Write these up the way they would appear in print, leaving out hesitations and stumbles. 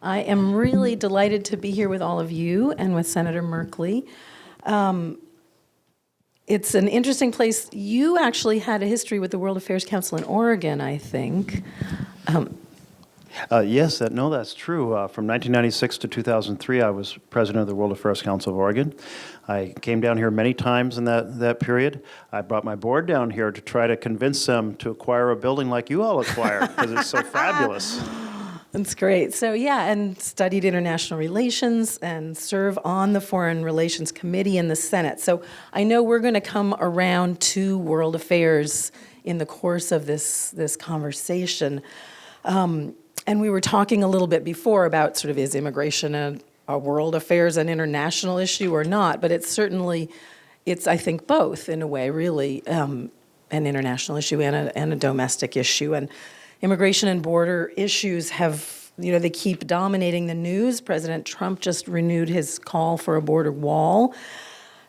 I am really delighted to be here with all of you and with Senator Merkley. It's an interesting place. You actually had a history with the World Affairs Council in Oregon, I think. Yes, that's true. From 1996 to 2003, I was president of the World Affairs Council of Oregon. I came down here many times in that period. I brought my board down here to try to convince them to acquire a building like you all acquired, because it's so fabulous. That's great. So yeah, and studied international relations and serve on the Foreign Relations Committee in the Senate. So I know we're going to come around to world affairs in the course of this conversation. And we were talking a little bit before about sort of is immigration a world affairs, an international issue or not, but it's I think both in a way, really, an international issue and a domestic issue. And immigration and border issues they keep dominating the news. President Trump just renewed his call for a border wall,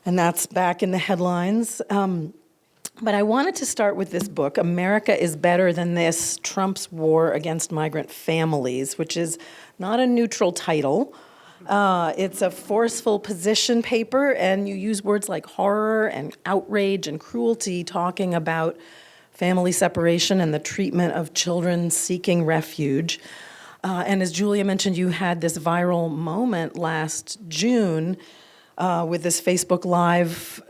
and that's back in the headlines. But I wanted to start with this book, America is Better Than This, Trump's War Against Migrant Families, which is not a neutral title. It's a forceful position paper, and you use words like horror and outrage and cruelty talking about family separation and the treatment of children seeking refuge. And as Julia mentioned, you had this viral moment last June with this Facebook Live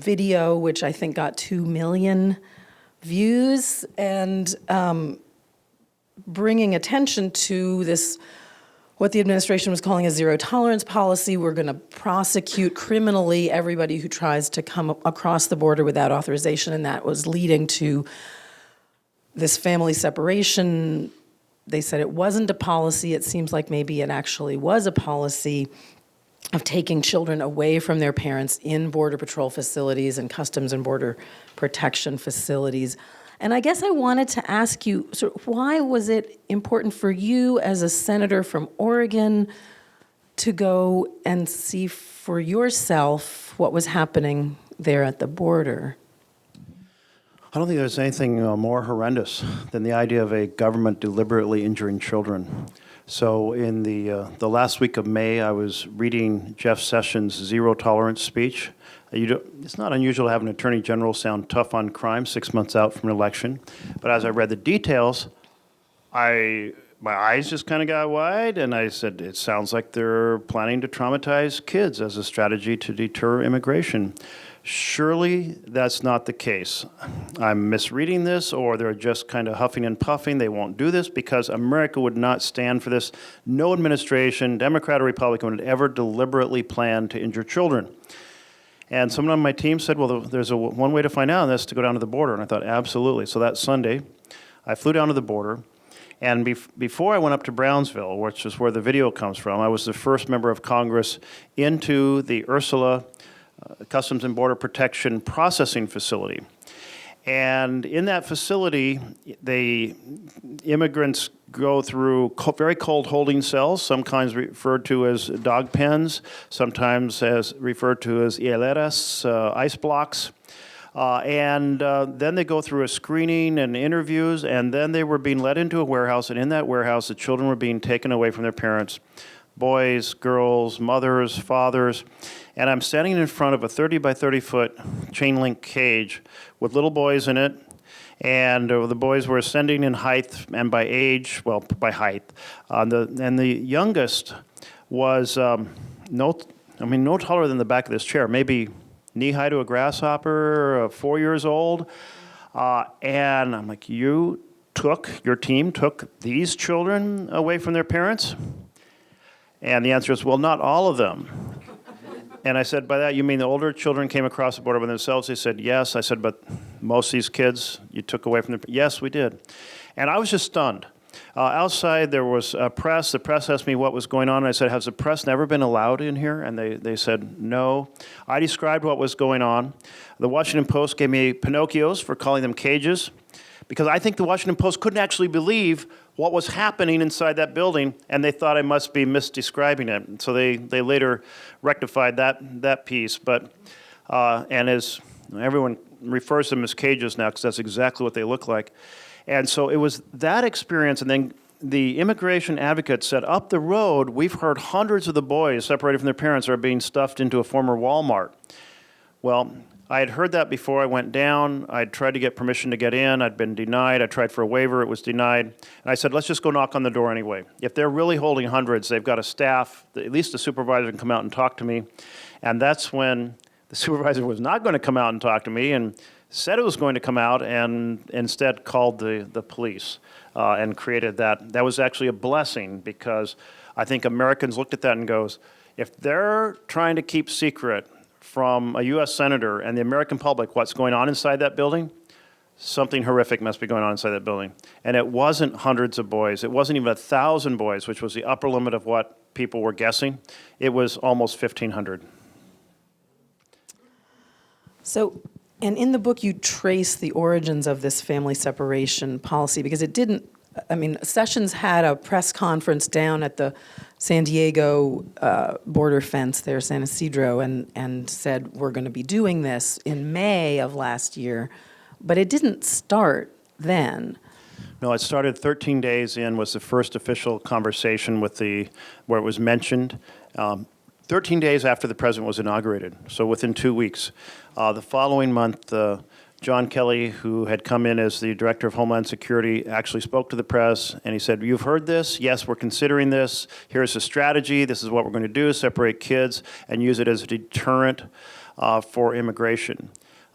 video, which I think got 2 million views, and bringing attention to this, what the administration was calling a zero-tolerance policy. We're going to prosecute criminally everybody who tries to come across the border without authorization, and that was leading to this family separation. They said it wasn't a policy. It seems like maybe it actually was a policy of taking children away from their parents in Border Patrol facilities and Customs and Border Protection facilities. And I guess I wanted to ask you, why was it important for you as a senator from Oregon to go and see for yourself what was happening there at the border? I don't think there's anything more horrendous than the idea of a government deliberately injuring children. So in the last week of May, I was reading Jeff Sessions' zero-tolerance speech. It's not unusual to have an attorney general sound tough on crime 6 months out from an election. But as I read the details, my eyes just kind of got wide, and I said, it sounds like they're planning to traumatize kids as a strategy to deter immigration. Surely that's not the case. I'm misreading this, or they're just kind of huffing and puffing. They won't do this because America would not stand for this. No administration, Democrat or Republican, would ever deliberately plan to injure children. And someone on my team said, well, there's one way to find out, and that's to go down to the border. And I thought, absolutely. So that Sunday, I flew down to the border. And before I went up to Brownsville, which is where the video comes from, I was the first member of Congress into the Ursula Customs and Border Protection processing facility. And in that facility, immigrants go through very cold holding cells, sometimes referred to as dog pens, sometimes as referred to as hieleras, ice blocks. And then they go through a screening and interviews, and then they were being led into a warehouse, and in that warehouse, the children were being taken away from their parents, boys, girls, mothers, fathers. And I'm standing in front of a 30 by 30 foot chain link cage with little boys in it. And the boys were ascending in height and by age, well, by height. And the youngest was no taller than the back of this chair, maybe knee high to a grasshopper, 4 years old. And I'm like, your team took these children away from their parents? And the answer is, well, not all of them. And I said, by that, you mean the older children came across the border by themselves? They said, yes. I said, but most of these kids you took away from them? Yes, we did. And I was just stunned. Outside, there was press. The press asked me what was going on. And I said, has the press never been allowed in here? And they said, no. I described what was going on. The Washington Post gave me Pinocchios for calling them cages, because I think the Washington Post couldn't actually believe what was happening inside that building, and they thought I must be misdescribing it. So they later rectified that piece. But and as everyone refers to them as cages now, because that's exactly what they look like. And so it was that experience, and then the immigration advocates said, up the road, we've heard hundreds of the boys separated from their parents are being stuffed into a former Walmart. Well, I had heard that before I went down. I'd tried to get permission to get in. I'd been denied. I tried for a waiver. It was denied. And I said, let's just go knock on the door anyway. If they're really holding hundreds, they've got a staff. At least the supervisor can come out and talk to me. And that's when the supervisor was not going to come out and talk to me and said it was going to come out and instead called the police and created that. That was actually a blessing because I think Americans looked at that and goes, if they're trying to keep secret from a U.S. senator and the American public what's going on inside that building, something horrific must be going on inside that building. And it wasn't hundreds of boys. It wasn't even 1,000 boys, which was the upper limit of what people were guessing. It was almost 1,500. So, and in the book, you trace the origins of this family separation policy because it didn't, I mean, Sessions had a press conference down at the San Diego border fence there, San Isidro, and said, we're going to be doing this in May of last year, but it didn't start then. No, it started 13 days in was the first official conversation with where it was mentioned. 13 days after the president was inaugurated, so within 2 weeks. The following month, John Kelly, who had come in as the Director of Homeland Security, actually spoke to the press, and he said, you've heard this? Yes, we're considering this. Here's the strategy. This is what we're going to do, separate kids and use it as a deterrent for immigration.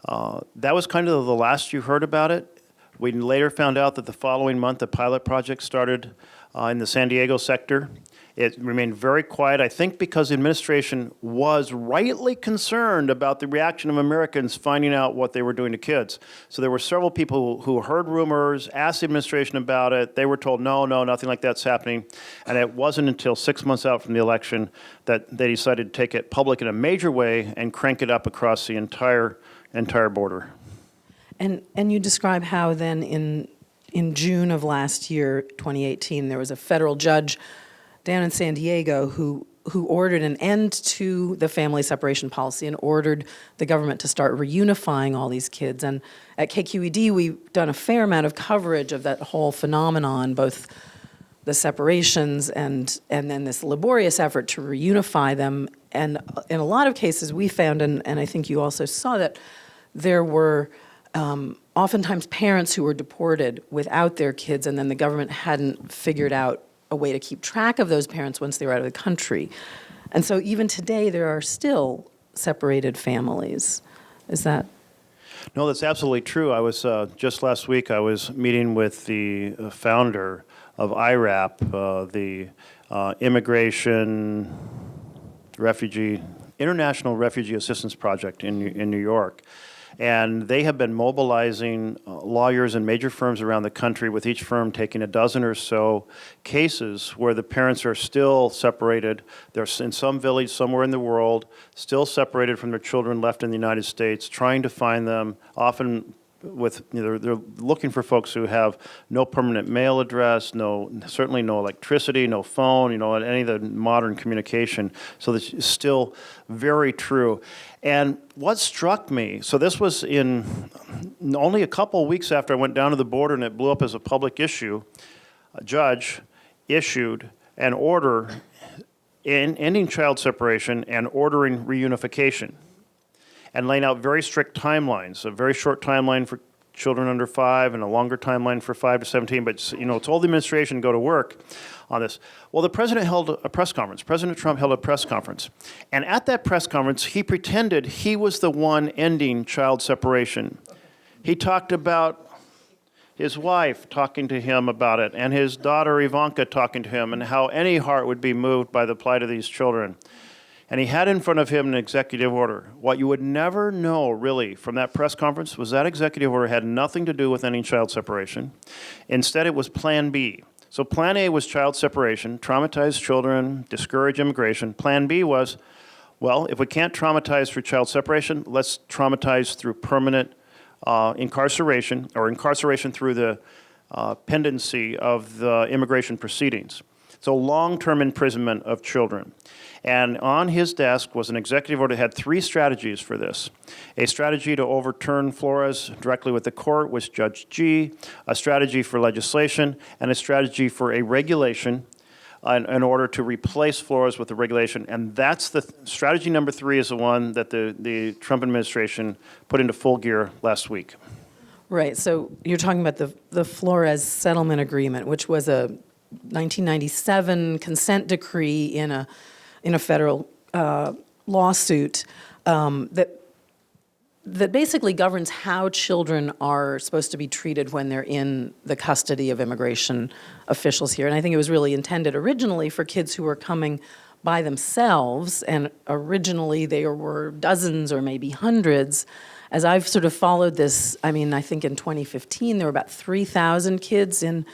That was kind of the last you heard about it. We later found out that the following month, the pilot project started in the San Diego sector. It remained very quiet, I think because the administration was rightly concerned about the reaction of Americans finding out what they were doing to kids. So there were several people who heard rumors, asked the administration about it. They were told, no, nothing like that's happening. And it wasn't until 6 months out from the election that they decided to take it public in a major way and crank it up across the entire border. And you describe how then in June of last year, 2018, there was a federal judge down in San Diego who ordered an end to the family separation policy and ordered the government to start reunifying all these kids. And at KQED, we've done a fair amount of coverage of that whole phenomenon, both the separations and then this laborious effort to reunify them. And in a lot of cases, we found, and I think you also saw that, there were oftentimes parents who were deported without their kids, and then the government hadn't figured out a way to keep track of those parents once they were out of the country. And so even today, there are still separated families. Is that? No, that's absolutely true. I was, just last week, I was meeting with the founder of IRAP, the International Refugee Assistance Project in New York. And they have been mobilizing lawyers in major firms around the country, with each firm taking a dozen or so cases where the parents are still separated. They're in some village somewhere in the world, still separated from their children left in the United States, trying to find them, often with, they're looking for folks who have no permanent mail address, certainly no electricity, no phone, any of the modern communication. So that's still very true. And what struck me, so this was in only a couple of weeks after I went down to the border and it blew up as a public issue, a judge issued an order ending child separation and ordering reunification, and laying out very strict timelines, a very short timeline for children under 5 and a longer timeline for 5 to 17, but told the administration to go to work on this. Well, the president held a press conference. President Trump held a press conference. And at that press conference, he pretended he was the one ending child separation. He talked about his wife talking to him about it, and his daughter Ivanka talking to him, and how any heart would be moved by the plight of these children. And he had in front of him an executive order. What you would never know, really, from that press conference was that executive order had nothing to do with ending child separation. Instead, it was Plan B. So Plan A was child separation, traumatize children, discourage immigration. Plan B was, well, if we can't traumatize through child separation, let's traumatize through permanent incarceration, or incarceration through the pendency of the immigration proceedings. So long-term imprisonment of children. And on his desk was an executive order that had 3 strategies for this. A strategy to overturn Flores directly with the court was Judge G, a strategy for legislation, and a strategy for a regulation in order to replace Flores with the regulation. And that's the strategy number 3 is the one that the Trump administration put into full gear last week. Right, so you're talking about the Flores settlement agreement, which was a 1997 consent decree in a federal lawsuit that basically governs how children are supposed to be treated when they're in the custody of immigration officials here. And I think it was really intended originally for kids who were coming by themselves, and originally there were dozens or maybe hundreds. As I've sort of followed this, I mean, I think in 2015 there were about 3,000 kids in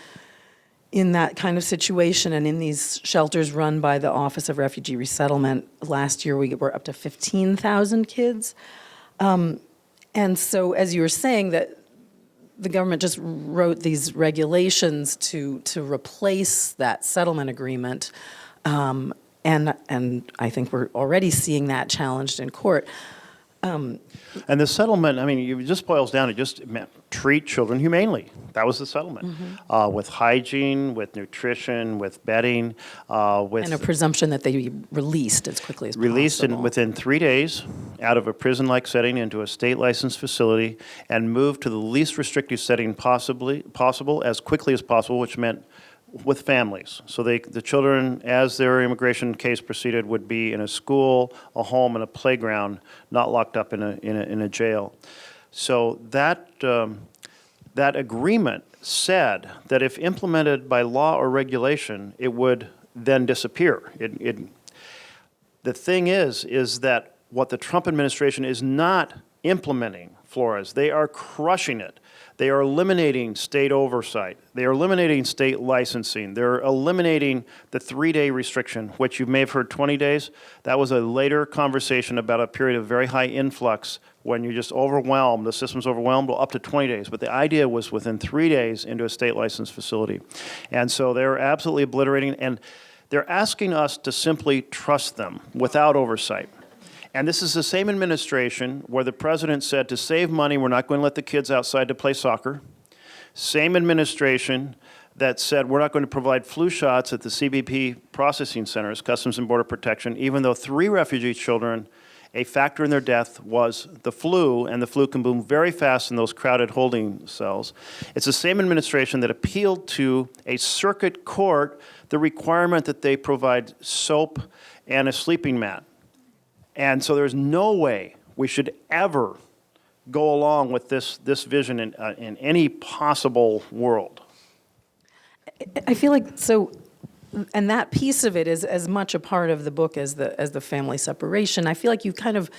that kind of situation and in these shelters run by the Office of Refugee Resettlement. Last year we were up to 15,000 kids. And so, as you were saying, that the government just wrote these regulations to replace that settlement agreement, and I think we're already seeing that challenged in court. And the settlement, I mean, it just boils down to just treat children humanely. That was the settlement. With hygiene, with nutrition, with bedding, with... And a presumption that they be released as quickly as possible. Released within 3 days out of a prison-like setting into a state-licensed facility and moved to the least restrictive setting possible as quickly as possible, which meant with families. So the children, as their immigration case proceeded, would be in a school, a home, and a playground, not locked up in a jail. So that agreement said that if implemented by law or regulation, it would then disappear. The thing is that what the Trump administration is not implementing, Flores, they are crushing it. They are eliminating state oversight. They are eliminating state licensing. They're eliminating the 3-day restriction, which you may have heard 20 days. That was a later conversation about a period of very high influx when you're just overwhelmed, the system's overwhelmed, well, up to 20 days. But the idea was within 3 days into a state licensed facility. And so they're absolutely obliterating, and they're asking us to simply trust them without oversight. And this is the same administration where the president said to save money, we're not going to let the kids outside to play soccer. Same administration that said we're not going to provide flu shots at the CBP processing centers, Customs and Border Protection, even though 3 refugee children, a factor in their death was the flu, and the flu can boom very fast in those crowded holding cells. It's the same administration that appealed to a circuit court the requirement that they provide soap and a sleeping mat. And so there's no way we should ever go along with this vision in any possible world. I feel like so, and that piece of it is as much a part of the book as the family separation. I feel like you kind of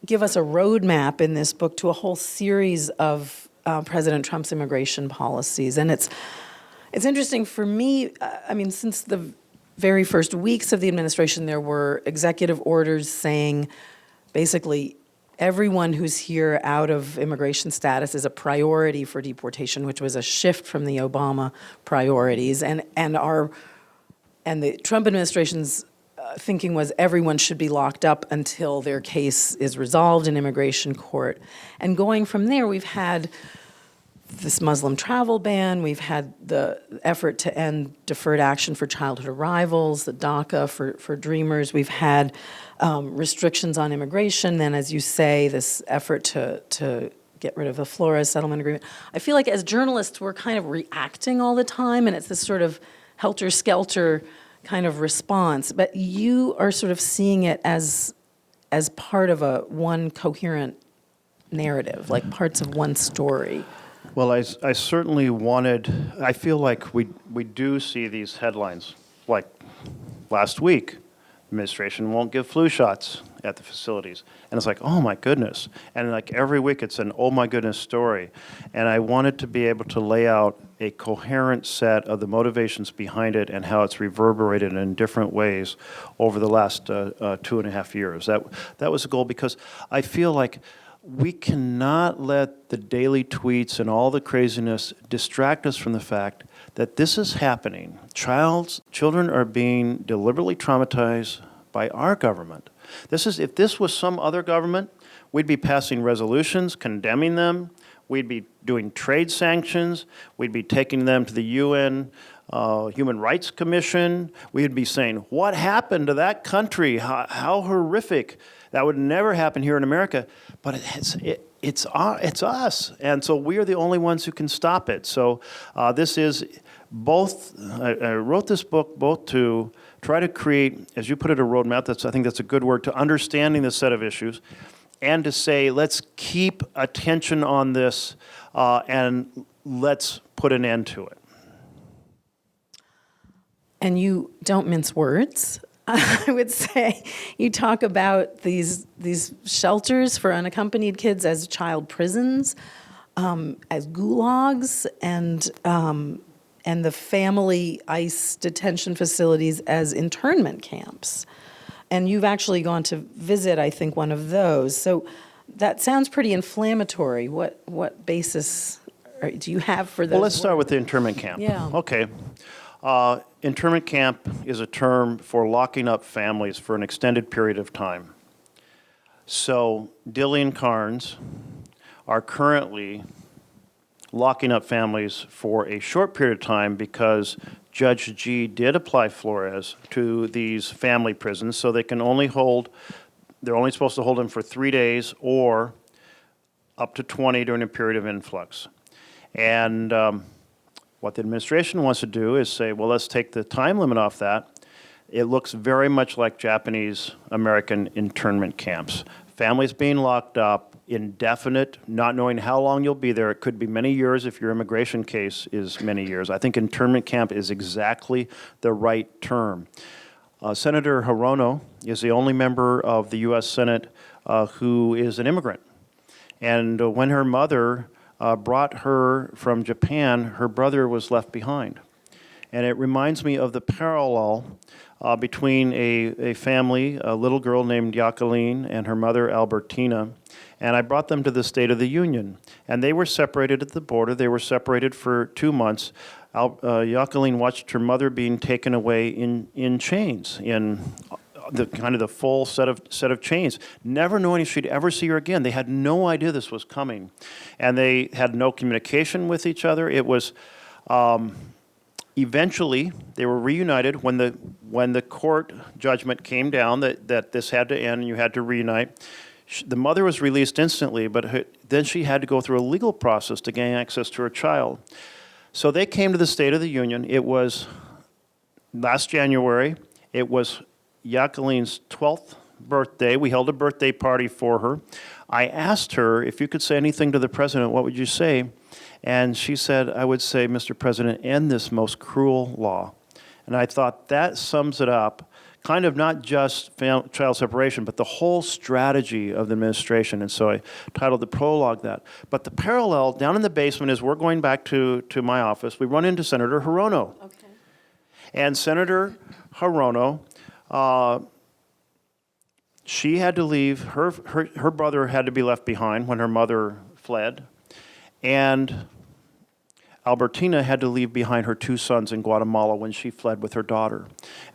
give us a roadmap in this book to a whole series of President Trump's immigration policies, and it's interesting for me. I mean, since the very first weeks of the administration, there were executive orders saying basically everyone who's here out of immigration status is a priority for deportation, which was a shift from the Obama priorities. And the Trump administration's thinking was everyone should be locked up until their case is resolved in immigration court. And going from there, we've had this Muslim travel ban, we've had the effort to end deferred action for childhood arrivals, the DACA for Dreamers, we've had restrictions on immigration, then as you say, this effort to get rid of the Flores settlement agreement. I feel like as journalists, we're kind of reacting all the time, and it's this sort of helter-skelter kind of response, but you are sort of seeing it as part of one coherent narrative, like parts of one story. Well, I certainly wanted, I feel like we do see these headlines, like last week, administration won't give flu shots at the facilities. And it's like, oh my goodness. And like every week it's an oh my goodness story. And I wanted to be able to lay out a coherent set of the motivations behind it and how it's reverberated in different ways over the last 2.5 years. That was the goal, because I feel like we cannot let the daily tweets and all the craziness distract us from the fact that this is happening. Children are being deliberately traumatized by our government. If this was some other government, we'd be passing resolutions condemning them. We'd be doing trade sanctions. We'd be taking them to the UN Human Rights Commission. We'd be saying, what happened to that country? How horrific. That would never happen here in America. But it's us. And so we are the only ones who can stop it. So this is both, I wrote this book both to try to create, as you put it, a roadmap. I think that's a good word, to understanding this set of issues, and to say, let's keep attention on this and let's put an end to it. And you don't mince words. I would say you talk about these shelters for unaccompanied kids as child prisons, as gulags, and the family ICE detention facilities as internment camps. And you've actually gone to visit, I think, one of those. So that sounds pretty inflammatory. What basis do you have for those? Well, let's start with the internment camp. Yeah. Okay. Internment camp is a term for locking up families for an extended period of time. So Dillian Carnes are currently locking up families for a short period of time because Judge G did apply Flores to these family prisons, so they're only supposed to hold them for 3 days or up to 20 during a period of influx. And what the administration wants to do is say, well, let's take the time limit off that. It looks very much like Japanese American internment camps. Families being locked up, indefinite, not knowing how long you'll be there. It could be many years if your immigration case is many years. I think internment camp is exactly the right term. Senator Hirono is the only member of the U.S. Senate who is an immigrant. And when her mother brought her from Japan, her brother was left behind. And it reminds me of the parallel between a family, a little girl named Jacqueline and her mother Albertina, and I brought them to the State of the Union. And they were separated at the border. They were separated for 2 months. Jacqueline watched her mother being taken away in chains, in the full set of chains, never knowing if she'd ever see her again. They had no idea this was coming, and they had no communication with each other. It was eventually they were reunited when the court judgment came down that this had to end and you had to reunite. The mother was released instantly, but then she had to go through a legal process to gain access to her child. So they came to the State of the Union. It was last January. It was Jacqueline's 12th birthday. We held a birthday party for her. I asked her, if you could say anything to the president, what would you say? And she said, I would say, Mr. President, end this most cruel law. And I thought that sums it up, kind of not just child separation, but the whole strategy of the administration. And so I titled the prologue that. But the parallel down in the basement is we're going back to my office. We run into Senator Hirono. Okay. And Senator Hirono, she had to leave. Her brother had to be left behind when her mother fled. And Albertina had to leave behind her 2 sons in Guatemala when she fled with her daughter.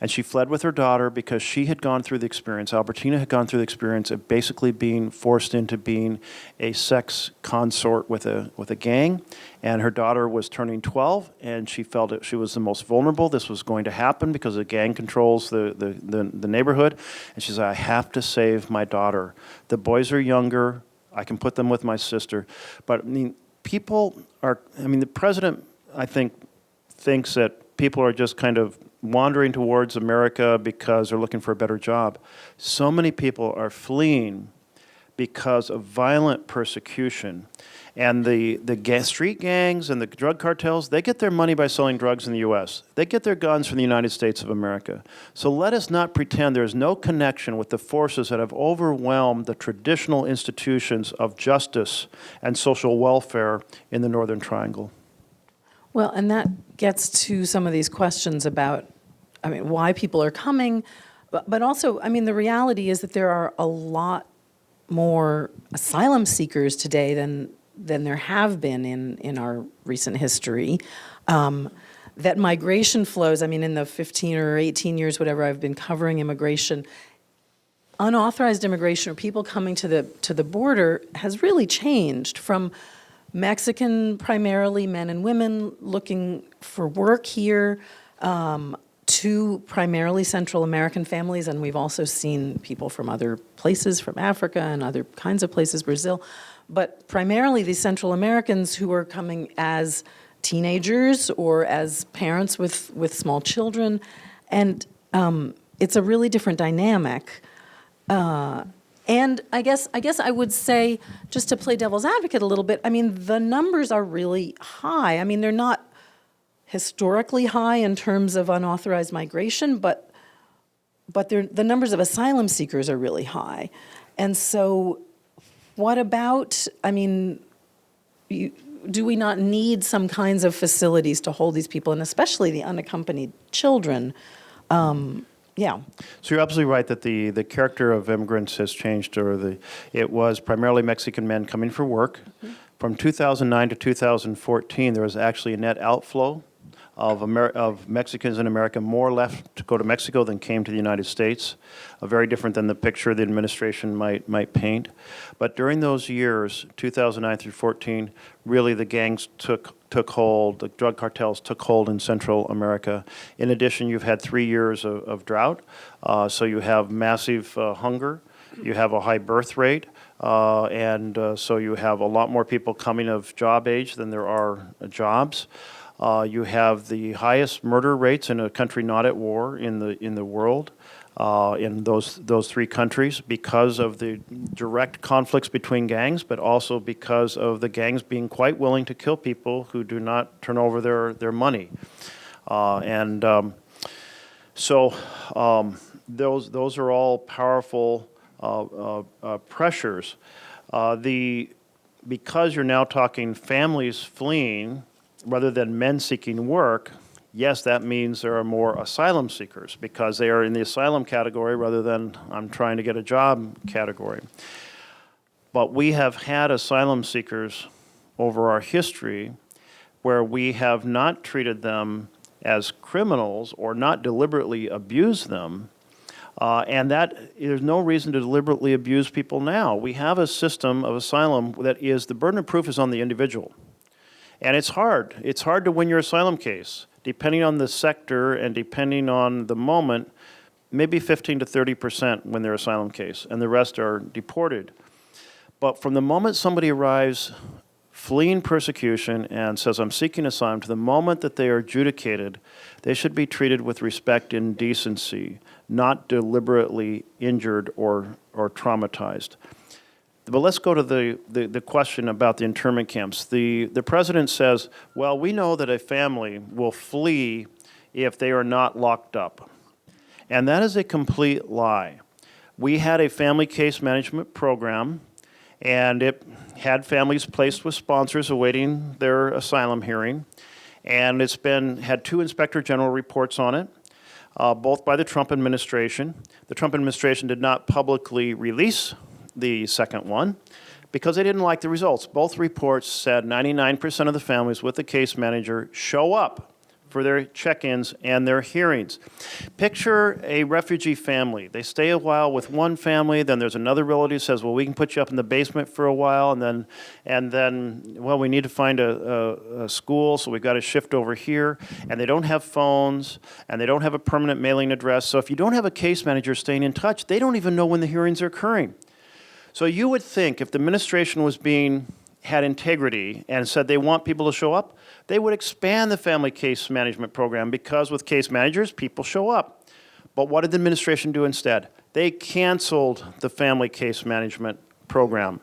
And she fled with her daughter because she had gone through the experience, Albertina had gone through the experience of basically being forced into being a sex consort with a gang. And her daughter was turning 12, and she felt that she was the most vulnerable. This was going to happen because the gang controls the neighborhood. And she said, I have to save my daughter. The boys are younger. I can put them with my sister. But I mean, the president, I think, thinks that people are just kind of wandering towards America because they're looking for a better job. So many people are fleeing because of violent persecution. And the street gangs and the drug cartels, they get their money by selling drugs in the U.S. They get their guns from the United States of America. So let us not pretend there's no connection with the forces that have overwhelmed the traditional institutions of justice and social welfare in the Northern Triangle. Well, and that gets to some of these questions about, why people are coming, but also, the reality is that there are a lot more asylum seekers today than there have been in our recent history. that migration flows, I mean, in the 15 or 18 years, whatever I've been covering immigration, unauthorized immigration or people coming to the border has really changed from Mexican, primarily men and women looking for work here, to primarily Central American families, and we've also seen people from other places, from Africa and other kinds of places, Brazil, but primarily these Central Americans who are coming as teenagers or as parents with small children, and it's a really different dynamic. And I guess I would say, just to play devil's advocate a little bit, I mean, the numbers are really high. I mean, they're not historically high in terms of unauthorized migration, but the numbers of asylum seekers are really high. And so what about, I mean, do we not need some kinds of facilities to hold these people, and especially the unaccompanied children? Yeah. So you're absolutely right that the character of immigrants has changed, it was primarily Mexican men coming for work. Mm-hmm. From 2009 to 2014, there was actually a net outflow of Mexicans in America. More left to go to Mexico than came to the United States. Very different than the picture the administration might paint. But during those years, 2009 through 14, really the gangs took hold, the drug cartels took hold in Central America. In addition, you've had 3 years of drought, so you have massive hunger, you have a high birth rate, and so you have a lot more people coming of job age than there are jobs. You have the highest murder rates in a country not at war in the world, in those 3 countries, because of the direct conflicts between gangs, but also because of the gangs being quite willing to kill people who do not turn over their money. So those are all powerful pressures. Because you're now talking families fleeing rather than men seeking work, yes, that means there are more asylum seekers because they are in the asylum category rather than I'm trying to get a job category. But we have had asylum seekers over our history where we have not treated them as criminals or not deliberately abused them. And that there's no reason to deliberately abuse people now. We have a system of asylum that is, the burden of proof is on the individual. And it's hard. It's hard to win your asylum case. Depending on the sector and depending on the moment, maybe 15 to 30% win their asylum case, and the rest are deported. But from the moment somebody arrives fleeing persecution and says, I'm seeking asylum, to the moment that they are adjudicated, they should be treated with respect and decency, not deliberately injured or traumatized. But let's go to the question about the internment camps. The president says, well, we know that a family will flee if they are not locked up. And that is a complete lie. We had a family case management program, and it had families placed with sponsors awaiting their asylum hearing. And it's had 2 inspector general reports on it, both by the Trump administration. The Trump administration did not publicly release the second one because they didn't like the results. Both reports said 99% of the families with the case manager show up for their check-ins and their hearings. Picture a refugee family. They stay a while with one family, then there's another relative who says, well, we can put you up in the basement for a while, and then well, we need to find a school, so we've got to shift over here, and they don't have phones, and they don't have a permanent mailing address, so if you don't have a case manager staying in touch, they don't even know when the hearings are occurring. So you would think if the administration had integrity and said they want people to show up, they would expand the family case management program because with case managers, people show up. But what did the administration do instead? They canceled the family case management program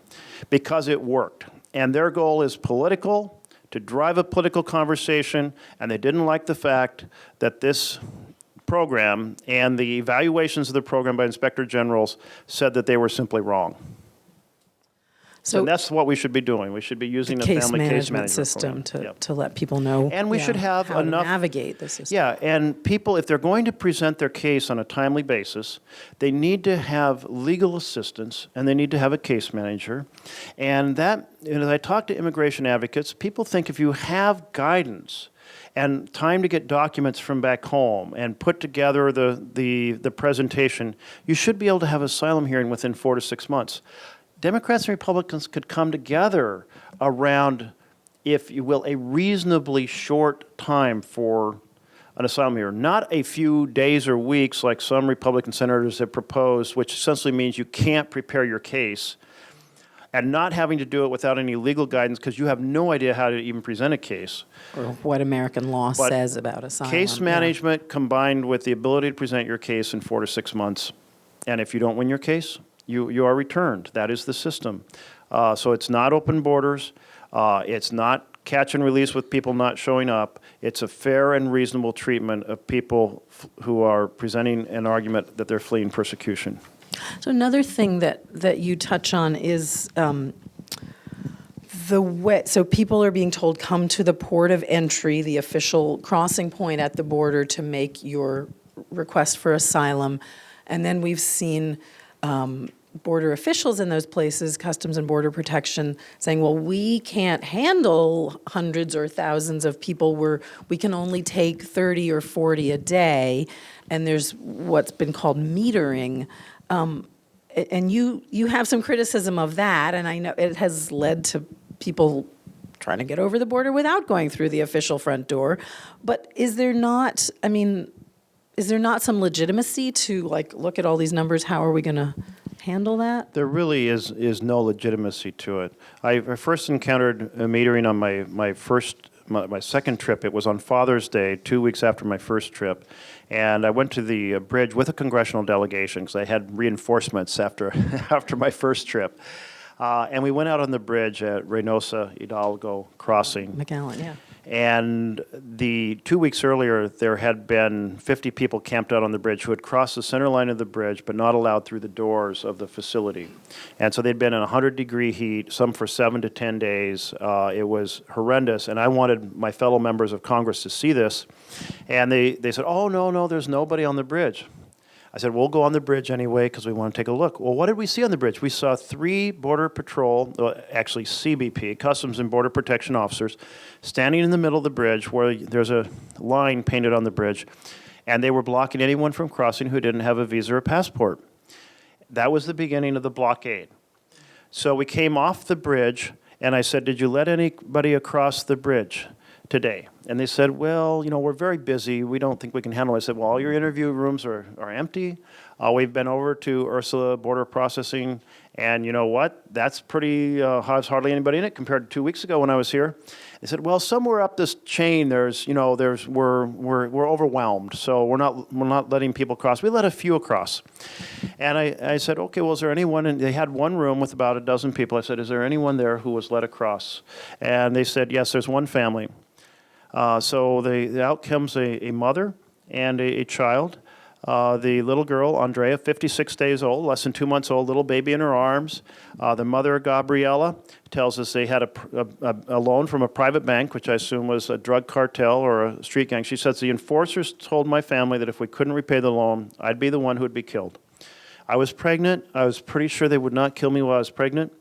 because it worked. And their goal is political, to drive a political conversation, and they didn't like the fact that this program and the evaluations of the program by inspector generals said that they were simply wrong. So and that's what we should be doing. We should be using the case family case management management system program. to let people know. And we should have how enough- to navigate the system. Yeah, and people, if they're going to present their case on a timely basis, they need to have legal assistance and they need to have a case manager. And that, as I talk to immigration advocates, people think if you have guidance and time to get documents from back home and put together the presentation, you should be able to have asylum hearing within 4 to 6 months. Democrats and Republicans could come together around, if you will, a reasonably short time for an asylum hearing. Not a few days or weeks like some Republican senators have proposed, which essentially means you can't prepare your case, and not having to do it without any legal guidance because you have no idea how to even present a case. Or what American law But says about asylum. Case yeah. management combined with the ability to present your case in 4 to 6 months. And if you don't win your case, you are returned. That is the system. So it's not open borders. It's not catch and release with people not showing up. It's a fair and reasonable treatment of people who are presenting an argument that they're fleeing persecution. So another thing that you touch on is the way, so people are being told, come to the port of entry, the official crossing point at the border to make your request for asylum. And then we've seen border officials in those places, Customs and Border Protection, saying, well, we can't handle hundreds or thousands of people. We can only take 30 or 40 a day. And there's what's been called metering. And you have some criticism of that, and I know it has led to people trying to get over the border without going through the official front door. But is there not, is there not some legitimacy to look at all these numbers? How are we going to handle that? There really is no legitimacy to it. I first encountered a metering on my second trip. It was on Father's Day, 2 weeks after my first trip. And I went to the bridge with a congressional delegation because I had reinforcements after my first trip. And we went out on the bridge at Reynosa Hidalgo crossing. McAllen, yeah. And 2 weeks earlier, there had been 50 people camped out on the bridge who had crossed the center line of the bridge but not allowed through the doors of the facility. And so they'd been in 100-degree heat, some for 7 to 10 days. It was horrendous, and I wanted my fellow members of Congress to see this. And they said, oh, no, there's nobody on the bridge. I said, we'll go on the bridge anyway because we want to take a look. Well, what did we see on the bridge? We saw 3 Border Patrol, actually CBP, Customs and Border Protection officers, standing in the middle of the bridge where there's a line painted on the bridge, and they were blocking anyone from crossing who didn't have a visa or passport. That was the beginning of the blockade. So we came off the bridge, and I said, did you let anybody across the bridge today? And they said, well, we're very busy. We don't think we can handle it. I said, well, all your interview rooms are empty. We've been over to Ursula Border Processing, and you know what? That's pretty, has hardly anybody in it compared to 2 weeks ago when I was here. They said, well, somewhere up this chain, we're overwhelmed, so we're not letting people cross. We let a few across. And I said, okay, well, is there anyone? And they had one room with about a dozen people. I said, is there anyone there who was let across? And they said, yes, there's one family. So out comes a mother and a child. The little girl, Andrea, 56 days old, less than 2 months old, little baby in her arms. The mother, Gabriela, tells us they had a loan from a private bank, which I assume was a drug cartel or a street gang. She says, the enforcers told my family that if we couldn't repay the loan, I'd be the one who would be killed. I was pregnant. I was pretty sure they would not kill me while I was pregnant.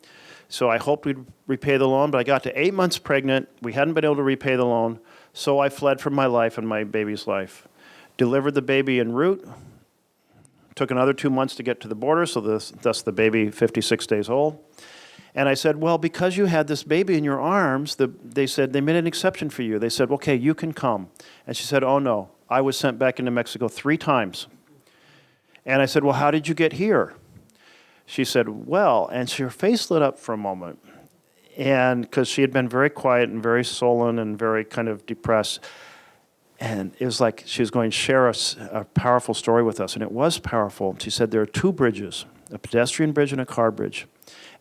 So I hoped we'd repay the loan, but I got to 8 months pregnant. We hadn't been able to repay the loan. So I fled for my life and my baby's life. Delivered the baby en route. Took another 2 months to get to the border, so thus the baby 56 days old. And I said, well, because you had this baby in your arms, they said they made an exception for you. They said, okay, you can come. And she said, oh, no, I was sent back into Mexico 3 times. And I said, well, how did you get here? She said, well, and her face lit up for a moment. And because she had been very quiet and very sullen and very kind of depressed. And it was like she was going to share a powerful story with us. And it was powerful. She said there are 2 bridges, a pedestrian bridge and a car bridge.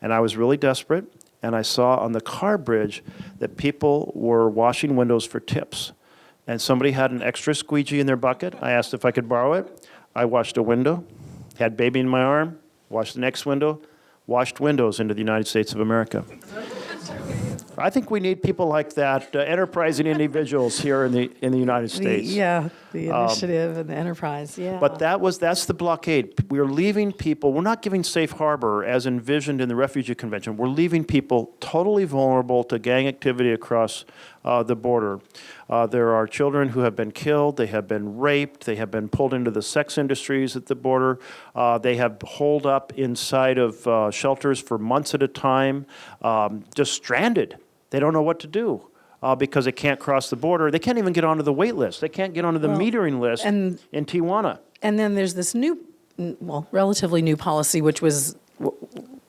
And I was really desperate. And I saw on the car bridge that people were washing windows for tips. And somebody had an extra squeegee in their bucket. I asked if I could borrow it. I washed a window, had baby in my arm, washed the next window, washed windows into the United States of America. I think we need people like that, enterprising individuals here in the United States. The initiative and the enterprise, yeah. But that's the blockade. We're leaving people, we're not giving safe harbor as envisioned in the Refugee Convention. We're leaving people totally vulnerable to gang activity across the border. There are children who have been killed, they have been raped, they have been pulled into the sex industries at the border, they have holed up inside of shelters for months at a time, just stranded. They don't know what to do. Because they can't cross the border. They can't even get onto the wait list. They can't get onto the metering list in Tijuana. And then there's this new, relatively new policy, which was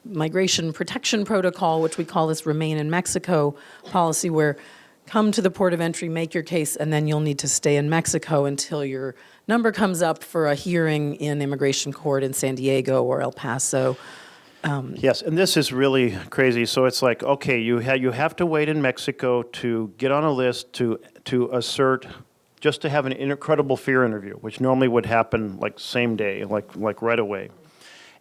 Migration Protection Protocol, which we call this Remain in Mexico policy, where come to the port of entry, make your case, and then you'll need to stay in Mexico until your number comes up for a hearing in immigration court in San Diego or El Paso. Yes, and this is really crazy. So it's like, okay, you have to wait in Mexico to get on a list to assert, just to have an incredible fear interview, which normally would happen like same day, like right away.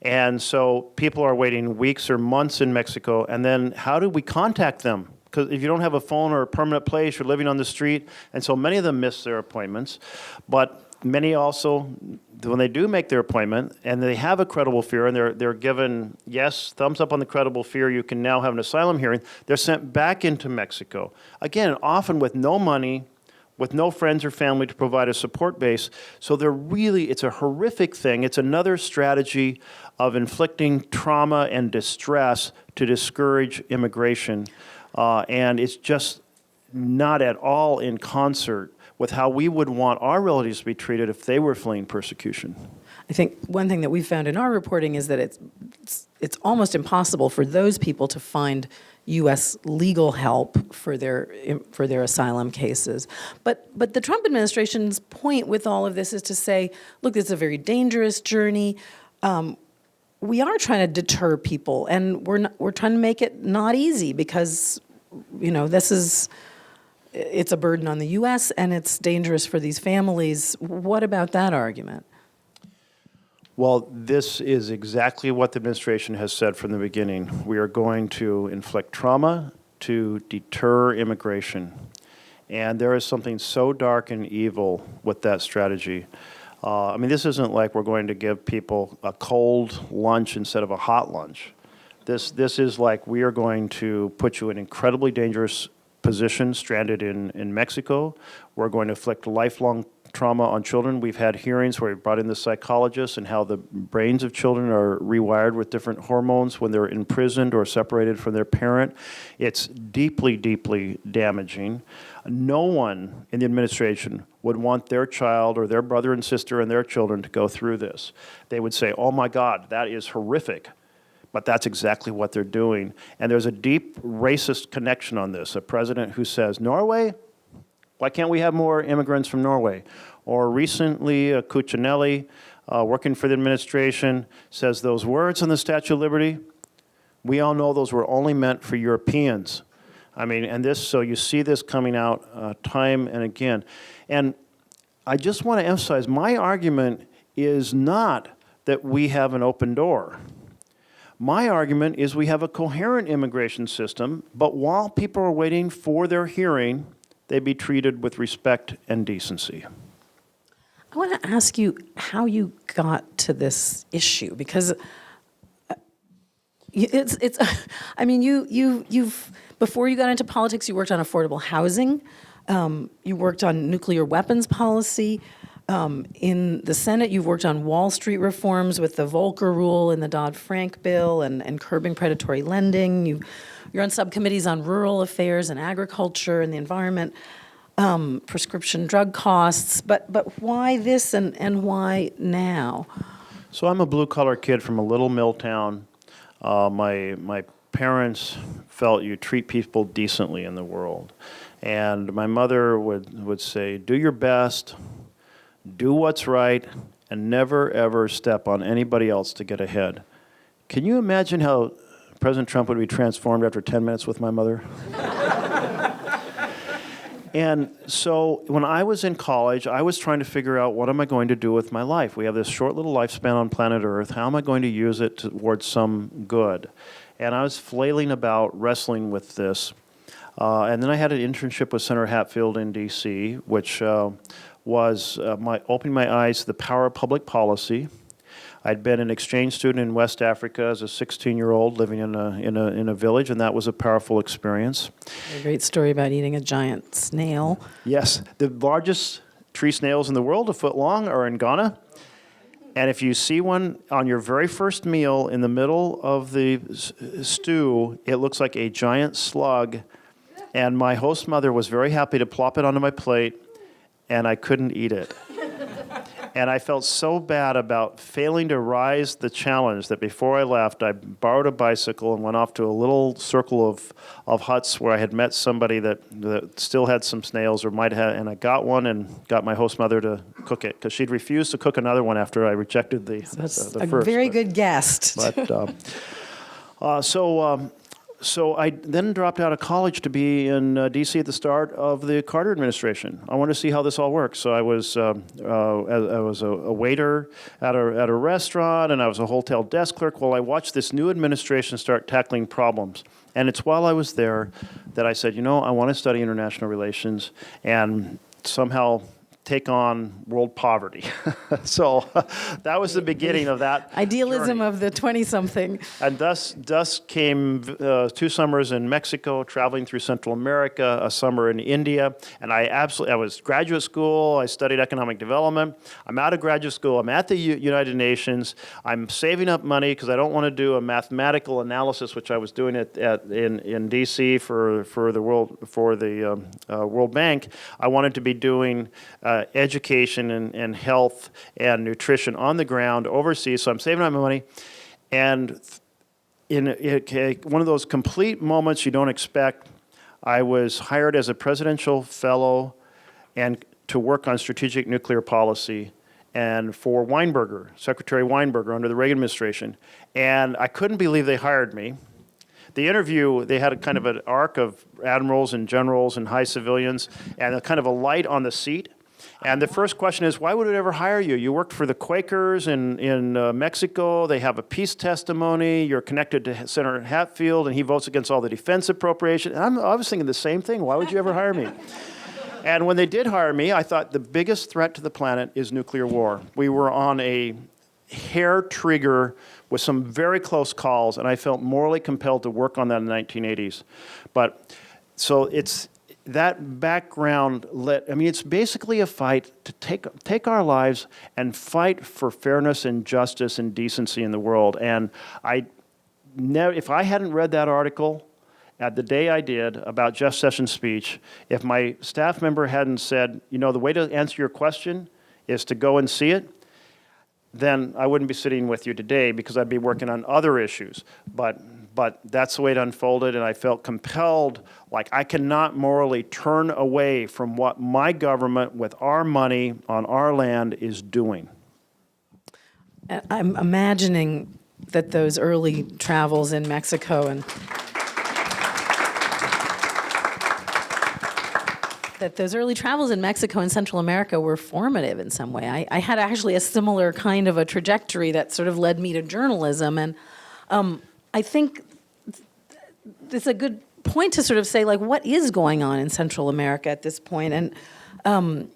And so people are waiting weeks or months in Mexico, and then how do we contact them? Because if you don't have a phone or a permanent place, you're living on the street, and so many of them miss their appointments. But many also, when they do make their appointment and they have a credible fear and they're given, yes, thumbs up on the credible fear, you can now have an asylum hearing, they're sent back into Mexico. Again, often with no money, with no friends or family to provide a support base. So it's a horrific thing. It's another strategy of inflicting trauma and distress to discourage immigration. And it's just not at all in concert with how we would want our relatives to be treated if they were fleeing persecution. I think one thing that we found in our reporting is that it's almost impossible for those people to find U.S. legal help for their asylum cases. But the Trump administration's point with all of this is to say, look, it's a very dangerous journey. We are trying to deter people, and we're trying to make it not easy because, it's a burden on the U.S. and it's dangerous for these families. What about that argument? Well, this is exactly what the administration has said from the beginning. We are going to inflict trauma to deter immigration. And there is something so dark and evil with that strategy. This isn't like we're going to give people a cold lunch instead of a hot lunch. This is like we are going to put you in incredibly dangerous position, stranded in Mexico. We're going to inflict lifelong trauma on children. We've had hearings where we've brought in the psychologists and how the brains of children are rewired with different hormones when they're imprisoned or separated from their parent. It's deeply, deeply damaging. No one in the administration would want their child or their brother and sister and their children to go through this. They would say, oh my God, that is horrific. But that's exactly what they're doing. And there's a deep racist connection on this. A president who says, Norway? Why can't we have more immigrants from Norway? Or recently, Cuccinelli, working for the administration, says those words on the Statue of Liberty, we all know those were only meant for Europeans. So you see this coming out time and again. And I just want to emphasize, my argument is not that we have an open door. My argument is we have a coherent immigration system, but while people are waiting for their hearing, they be treated with respect and decency. I want to ask you how you got to this issue, because you've before you got into politics, you worked on affordable housing, you worked on nuclear weapons policy. In the Senate, you've worked on Wall Street reforms with the Volcker Rule and the Dodd-Frank bill and curbing predatory lending. You're on subcommittees on rural affairs and agriculture and the environment, prescription drug costs. But why this and why now? So I'm a blue-collar kid from a little mill town. My parents felt you treat people decently in the world. And my mother would say, do your best, do what's right, and never, ever step on anybody else to get ahead. Can you imagine how President Trump would be transformed after 10 minutes with my mother? And so when I was in college, I was trying to figure out what am I going to do with my life. We have this short little lifespan on planet Earth. How am I going to use it towards some good? And I was flailing about, wrestling with this. And then I had an internship with Senator Hatfield in D.C., which was opening my eyes to the power of public policy. I'd been an exchange student in West Africa as a 16-year-old living in a village, and that was a powerful experience. A great story about eating a giant snail. Yes, the largest tree snails in the world, a foot long, are in Ghana. And if you see one on your very first meal in the middle of the stew, it looks like a giant slug. And my host mother was very happy to plop it onto my plate, and I couldn't eat it. And I felt so bad about failing to rise the challenge that before I left, I borrowed a bicycle and went off to a little circle of huts where I had met somebody that still had some snails or might have, and I got one and got my host mother to cook it because she'd refused to cook another one after I rejected the That's the a first. very good guest. So I then dropped out of college to be in D.C. at the start of the Carter administration. I wanted to see how this all works. So I was a waiter at a restaurant, and I was a hotel desk clerk while I watched this new administration start tackling problems. And it's while I was there that I said, I want to study international relations and somehow take on world poverty. So that was the beginning of that Idealism journey. of the 20-something. And thus came 2 summers in Mexico, traveling through Central America, a summer in India, and I was graduate school, I studied economic development. I'm out of graduate school, I'm at the United Nations, I'm saving up money because I don't want to do a mathematical analysis, which I was doing in DC for the World Bank. I wanted to be doing education and health and nutrition on the ground overseas, so I'm saving up my money. And in one of those complete moments you don't expect, I was hired as a presidential fellow and to work on strategic nuclear policy and for Secretary Weinberger under the Reagan administration. And I couldn't believe they hired me. The interview, they had a kind of an arc of admirals and generals and high civilians and a kind of a light on the seat. And the first question is, why would it ever hire you? You worked for the Quakers in Mexico. They have a peace testimony. You're connected to Senator Hatfield, and he votes against all the defense appropriation. And I was thinking the same thing. Why would you ever hire me? And when they did hire me, I thought the biggest threat to the planet is nuclear war. We were on a hair trigger with some very close calls, and I felt morally compelled to work on that in the 1980s. But so it's that background it's basically a fight to take our lives and fight for fairness and justice and decency in the world. And if I hadn't read that article at the day I did about Jeff Sessions' speech, if my staff member hadn't said, the way to answer your question is to go and see it, then I wouldn't be sitting with you today because I'd be working on other issues. But that's the way it unfolded, and I felt compelled, like I cannot morally turn away from what my government with our money on our land is doing. I'm imagining that those early travels in Mexico and Central America were formative in some way. I had actually a similar kind of a trajectory that sort of led me to journalism, and I think it's a good point to sort of say, like, what is going on in Central America at this point? And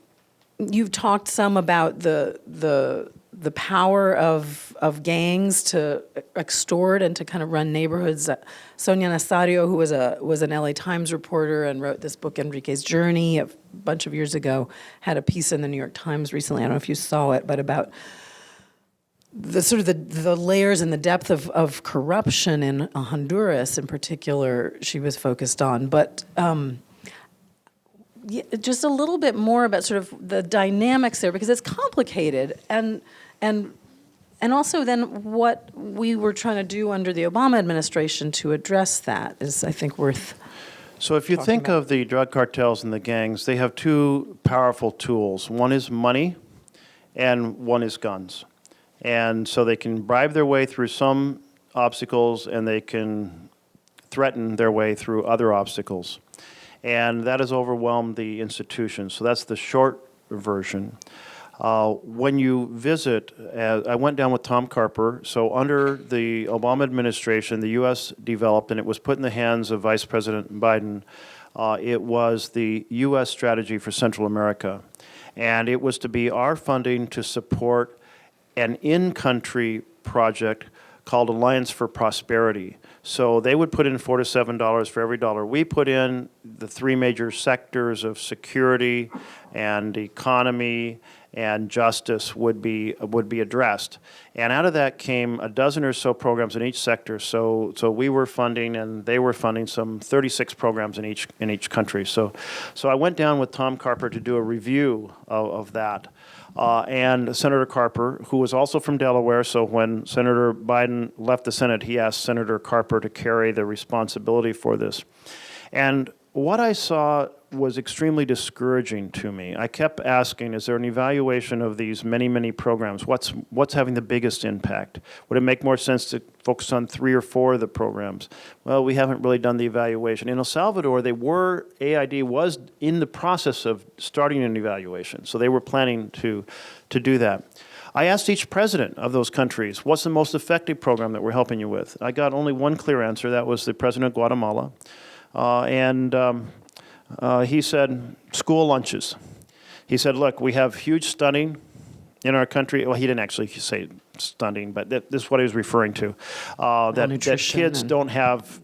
you've talked some about the power of gangs to extort and to kind of run neighborhoods. Sonia Nazario, who was an LA Times reporter and wrote this book, Enrique's Journey, a bunch of years ago, had a piece in the New York Times recently, I don't know if you saw it, but about the sort of the layers and the depth of corruption in Honduras in particular she was focused on. But just a little bit more about sort of the dynamics there, because it's complicated, and also then what we were trying to do under the Obama administration to address that is, I think, worth. So if you think of the drug cartels and the gangs, they have 2 powerful tools. One is money and one is guns. And so they can bribe their way through some obstacles and they can threaten their way through other obstacles. and that has overwhelmed the institutions. So that's the short version. When you visit, I went down with Tom Carper. So under the Obama administration, the U.S. developed, and it was put in the hands of Vice President Biden, it was the U.S. strategy for Central America. And it was to be our funding to support an in-country project called Alliance for Prosperity. So they would put in $4 to $7 for every dollar we put in. The three major sectors of security and economy and justice would be addressed. And out of that came a dozen or so programs in each sector. So we were funding and they were funding some 36 programs in each country. So I went down with Tom Carper to do a review of that. And Senator Carper, who was also from Delaware, so when Senator Biden left the Senate, he asked Senator Carper to carry the responsibility for this. And what I saw was extremely discouraging to me. I kept asking, is there an evaluation of these many, many programs? What's having the biggest impact? Would it make more sense to focus on 3 or 4 of the programs? Well, we haven't really done the evaluation. In El Salvador, AID was in the process of starting an evaluation, so they were planning to do that. I asked each president of those countries, what's the most effective program that we're helping you with? I got only one clear answer. That was the president of Guatemala. He said, school lunches. He said, look, we have huge stunning in our country. Well, he didn't actually say stunning, but this is what he was referring to. That kids don't have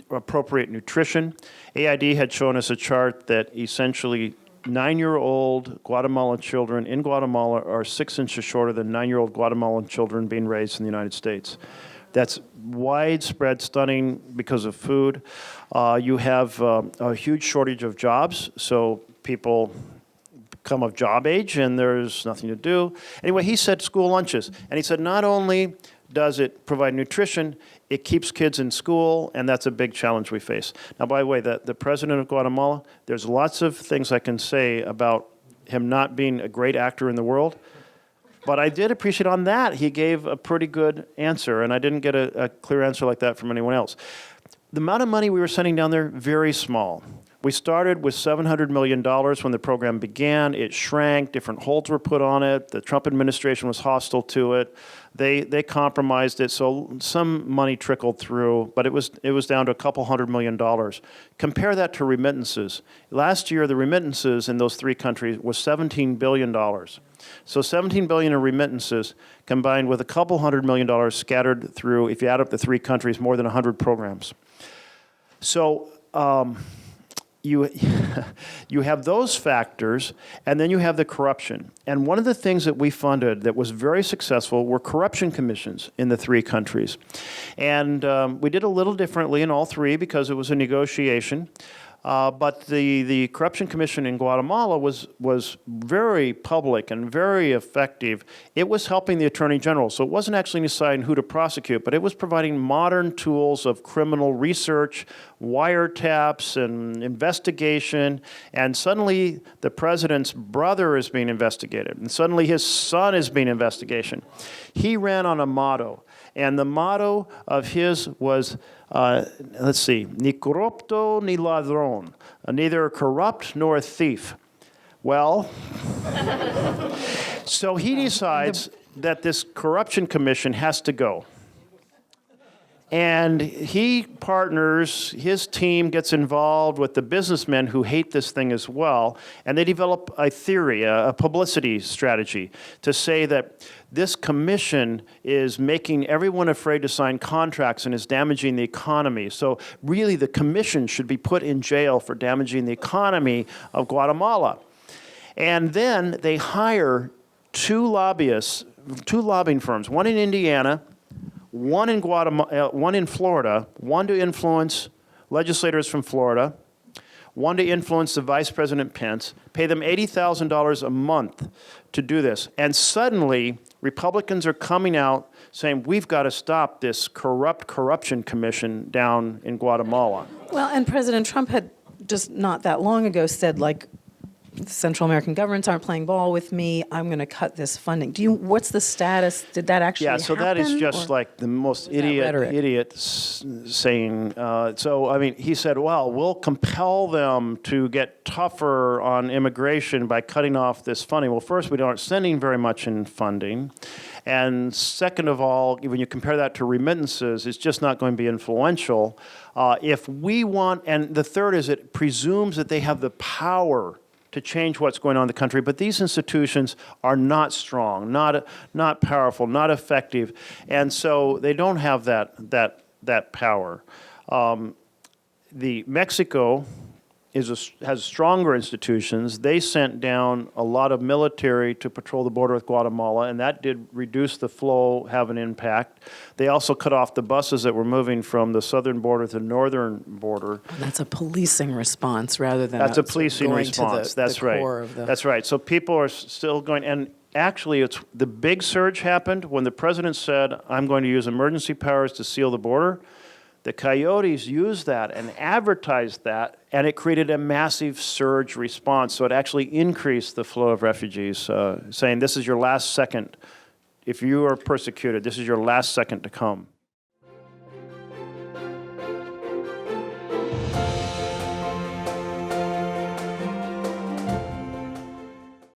appropriate nutrition. AID had shown us a chart that essentially 9-year-old Guatemalan children in Guatemala are 6 inches shorter than 9-year-old Guatemalan children being raised in the United States. That's widespread stunning because of food. You have a huge shortage of jobs, so people come of job age and there's nothing to do. Anyway, he said school lunches. And he said not only does it provide nutrition, it keeps kids in school, and that's a big challenge we face. Now, by the way, the president of Guatemala, there's lots of things I can say about him not being a great actor in the world. But I did appreciate on that he gave a pretty good answer, and I didn't get a clear answer like that from anyone else. The amount of money we were sending down there, very small. We started with $700 million when the program began. It shrank. Different holds were put on it. The Trump administration was hostile to it. They compromised it, so some money trickled through, but it was down to a couple $100 million. Compare that to remittances. Last year, the remittances in those 3 countries was $17 billion. So $17 billion in remittances combined with a couple $100 million scattered through, if you add up the 3 countries, more than 100 programs. So you have those factors, and then you have the corruption. And one of the things that we funded that was very successful were corruption commissions in the 3 countries. And we did a little differently in all 3 because it was a negotiation. But the Corruption Commission in Guatemala was very public and very effective. It was helping the Attorney General, so it wasn't actually deciding who to prosecute, but it was providing modern tools of criminal research, wiretaps, and investigation, and suddenly the president's brother is being investigated, and suddenly his son is being investigated. He ran on a motto, and the motto of his was, let's see, ni corrupto ni ladrón, neither corrupt nor a thief. Well, so he decides that this corruption commission has to go. And he partners, his team gets involved with the businessmen who hate this thing as well, and they develop a theory, a publicity strategy, to say that this commission is making everyone afraid to sign contracts and is damaging the economy. So really the commission should be put in jail for damaging the economy of Guatemala. And then they hire 2 lobbyists, 2 lobbying firms, one in Indiana, one in Guatemala, one in Florida, one to influence legislators from Florida, one to influence the Vice President Pence, pay them $80,000 a month to do this. And suddenly, Republicans are coming out saying, we've got to stop this corruption commission down in Guatemala. Well, and President Trump had just not that long ago said, like, Central American governments aren't playing ball with me. I'm going to cut this funding. What's the status? Did that actually happen? Yeah, so that is just like the most idiot saying. So, I mean, he said, well, we'll compel them to get tougher on immigration by cutting off this funding. Well, first, we aren't sending very much in funding. And second of all, when you compare that to remittances, it's just not going to be influential. If we want, and the third is it presumes that they have the power to change what's going on in the country, but these institutions are not strong, not powerful, not effective, and so they don't have that power. Mexico has stronger institutions. They sent down a lot of military to patrol the border with Guatemala, and that did reduce the flow, have an impact. They also cut off the buses that were moving from the southern border to the northern border. That's a policing response rather than That's a policing response. That's right. That's right. So people are still going, and actually, the big surge happened when the president said, I'm going to use emergency powers to seal the border. The coyotes used that and advertised that, and it created a massive surge response. So it actually increased the flow of refugees, saying this is your last second. If you are persecuted, this is your last second to come.